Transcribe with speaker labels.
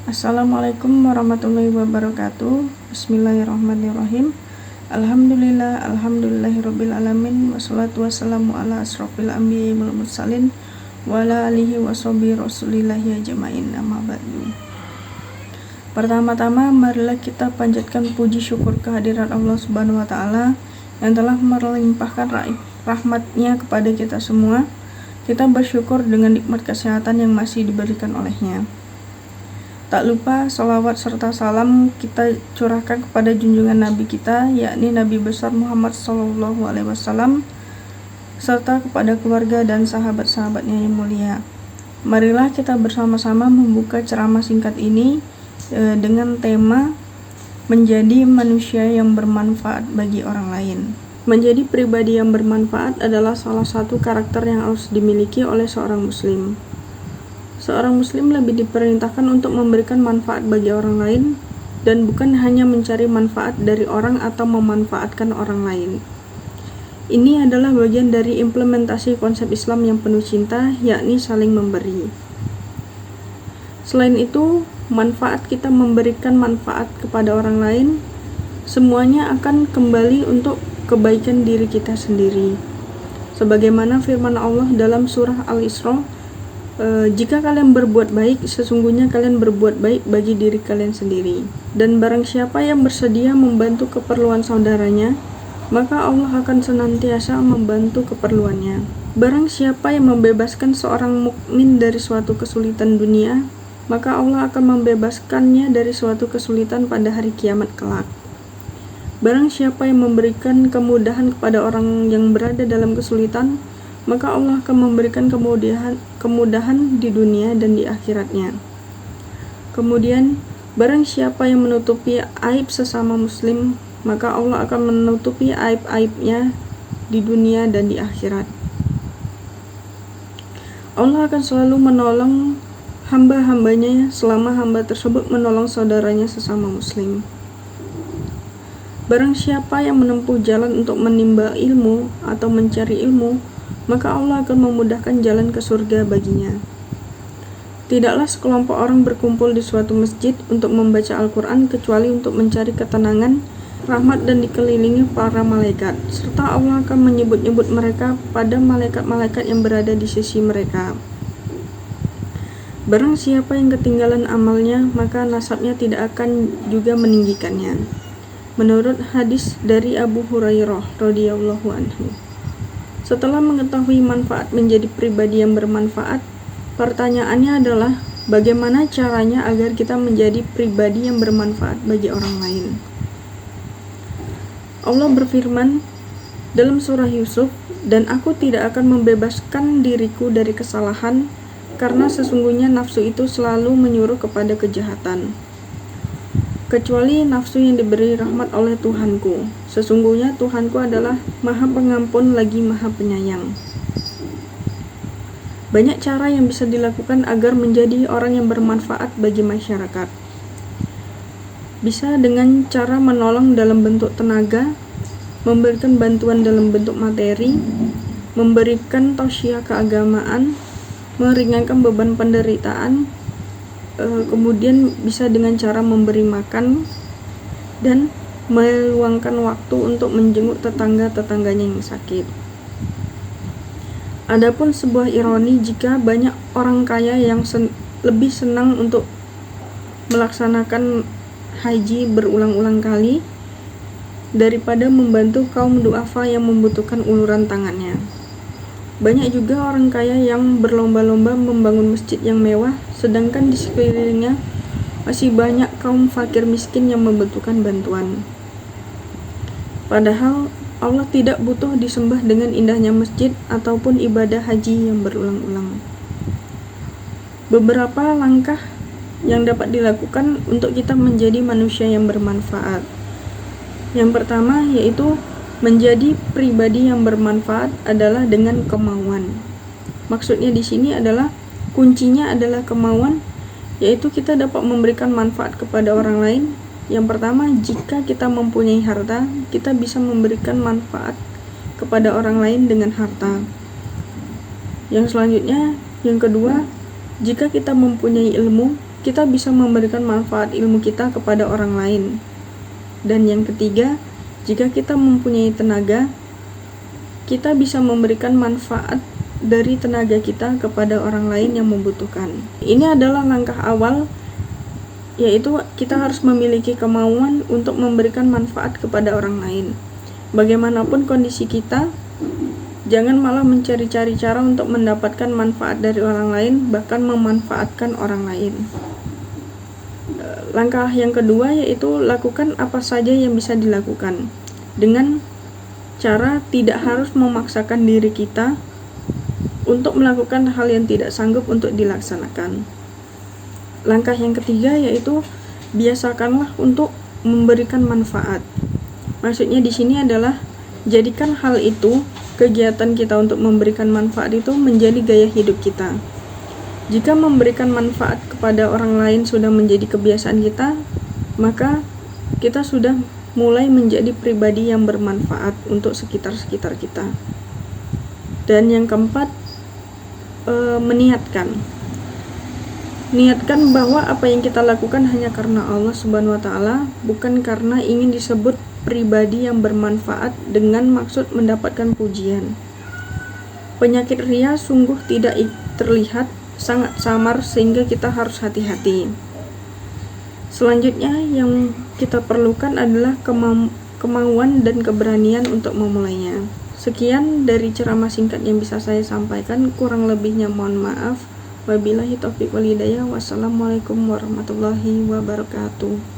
Speaker 1: Assalamualaikum warahmatullahi wabarakatuh. Bismillahirrahmanirrahim. Alhamdulillahirabbil alamin, wassalatu wassalamu ala asrofil anbiya'i wal mursalin wa ala alihi washabihi rasulillahi ajmain, amma ba'du. Pertama-tama marilah kita panjatkan puji syukur kehadirat Allah Subhanahu wa taala yang telah melimpahkan rahmat-Nya kepada kita semua. Kita bersyukur dengan nikmat kesehatan yang masih diberikan oleh-Nya. Tak lupa sholawat serta salam kita curahkan kepada junjungan Nabi kita, yakni Nabi besar Muhammad SAW, serta kepada keluarga dan sahabat-sahabatnya yang mulia. Marilah kita bersama-sama membuka ceramah singkat ini dengan tema menjadi manusia yang bermanfaat bagi orang lain. Menjadi pribadi yang bermanfaat adalah salah satu karakter yang harus dimiliki oleh seorang muslim. Seorang muslim lebih diperintahkan untuk memberikan manfaat bagi orang lain dan bukan hanya mencari manfaat dari orang atau memanfaatkan orang lain. Ini adalah bagian dari implementasi konsep Islam yang penuh cinta, yakni saling memberi. Selain itu, manfaat kita memberikan manfaat kepada orang lain, semuanya akan kembali untuk kebaikan diri kita sendiri. Sebagaimana firman Allah dalam surah Al-Isra, jika kalian berbuat baik, sesungguhnya kalian berbuat baik bagi diri kalian sendiri. Dan barang siapa yang bersedia membantu keperluan saudaranya, maka Allah akan senantiasa membantu keperluannya. Barang siapa yang membebaskan seorang mukmin dari suatu kesulitan dunia, maka Allah akan membebaskannya dari suatu kesulitan pada hari kiamat kelak. Barang siapa yang memberikan kemudahan kepada orang yang berada dalam kesulitan, maka Allah akan memberikan kemudahan di dunia dan di akhiratnya. Kemudian, barang siapa yang menutupi aib sesama muslim, maka Allah akan menutupi aib-aibnya di dunia dan di akhirat. Allah akan selalu menolong hamba-hambanya selama hamba tersebut menolong saudaranya sesama muslim. Barang siapa yang menempuh jalan untuk menimba ilmu atau mencari ilmu, maka Allah akan memudahkan jalan ke surga baginya. Tidaklah sekelompok orang berkumpul di suatu masjid untuk membaca Al-Quran kecuali untuk mencari ketenangan, rahmat dan dikelilingi para malaikat, serta Allah akan menyebut-nyebut mereka pada malaikat-malaikat yang berada di sisi mereka. Barang siapa yang ketinggalan amalnya, maka nasabnya tidak akan juga meninggikannya. Menurut hadis dari Abu Hurairah radhiyallahu anhu. Setelah mengetahui manfaat menjadi pribadi yang bermanfaat, pertanyaannya adalah bagaimana caranya agar kita menjadi pribadi yang bermanfaat bagi orang lain. Allah berfirman dalam surah Yusuf, "Dan aku tidak akan membebaskan diriku dari kesalahan, karena sesungguhnya nafsu itu selalu menyuruh kepada kejahatan. Kecuali nafsu yang diberi rahmat oleh Tuhanku. Sesungguhnya Tuhanku adalah Maha Pengampun lagi Maha Penyayang." Banyak cara yang bisa dilakukan agar menjadi orang yang bermanfaat bagi masyarakat. Bisa dengan cara menolong dalam bentuk tenaga, memberikan bantuan dalam bentuk materi, memberikan tausiah keagamaan, meringankan beban penderitaan, kemudian bisa dengan cara memberi makan dan meluangkan waktu untuk menjenguk tetangga-tetangganya yang sakit. Adapun sebuah ironi jika banyak orang kaya yang lebih senang untuk melaksanakan haji berulang-ulang kali daripada membantu kaum duafa yang membutuhkan uluran tangannya. Banyak juga orang kaya yang berlomba-lomba membangun masjid yang mewah, sedangkan di sekelilingnya masih banyak kaum fakir miskin yang membutuhkan bantuan. Padahal Allah tidak butuh disembah dengan indahnya masjid ataupun ibadah haji yang berulang-ulang. Beberapa langkah yang dapat dilakukan untuk kita menjadi manusia yang bermanfaat. Yang pertama yaitu menjadi pribadi yang bermanfaat adalah dengan kemauan. Maksudnya di sini adalah kuncinya adalah kemauan, yaitu kita dapat memberikan manfaat kepada orang lain Yang pertama, jika kita mempunyai harta, kita bisa memberikan manfaat kepada orang lain dengan harta. Yang selanjutnya, yang kedua, jika kita mempunyai ilmu, kita bisa memberikan manfaat ilmu kita kepada orang lain. Dan yang ketiga, jika kita mempunyai tenaga, kita bisa memberikan manfaat dari tenaga kita kepada orang lain yang membutuhkan. Ini adalah langkah awal, yaitu kita harus memiliki kemauan untuk memberikan manfaat kepada orang lain. Bagaimanapun kondisi kita, jangan malah mencari-cari cara untuk mendapatkan manfaat dari orang lain, bahkan memanfaatkan orang lain. Langkah yang kedua yaitu lakukan apa saja yang bisa dilakukan, dengan cara tidak harus memaksakan diri kita untuk melakukan hal yang tidak sanggup untuk dilaksanakan. Langkah yang ketiga yaitu biasakanlah untuk memberikan manfaat. Maksudnya di sini adalah jadikan hal itu, kegiatan kita untuk memberikan manfaat itu menjadi gaya hidup kita. Jika memberikan manfaat kepada orang lain sudah menjadi kebiasaan kita, maka kita sudah mulai menjadi pribadi yang bermanfaat untuk sekitar-sekitar kita. Dan yang keempat, niatkan bahwa apa yang kita lakukan hanya karena Allah Subhanahu wa Ta'ala, bukan karena ingin disebut pribadi yang bermanfaat dengan maksud mendapatkan pujian. Penyakit ria sungguh tidak terlihat, sangat samar, sehingga kita harus hati-hati. Selanjutnya yang kita perlukan adalah kemauan dan keberanian untuk memulainya. Sekian dari ceramah singkat yang bisa saya sampaikan, kurang lebihnya mohon maaf. Wabillahi taufiq wal hidayah. Wassalamualaikum warahmatullahi wabarakatuh.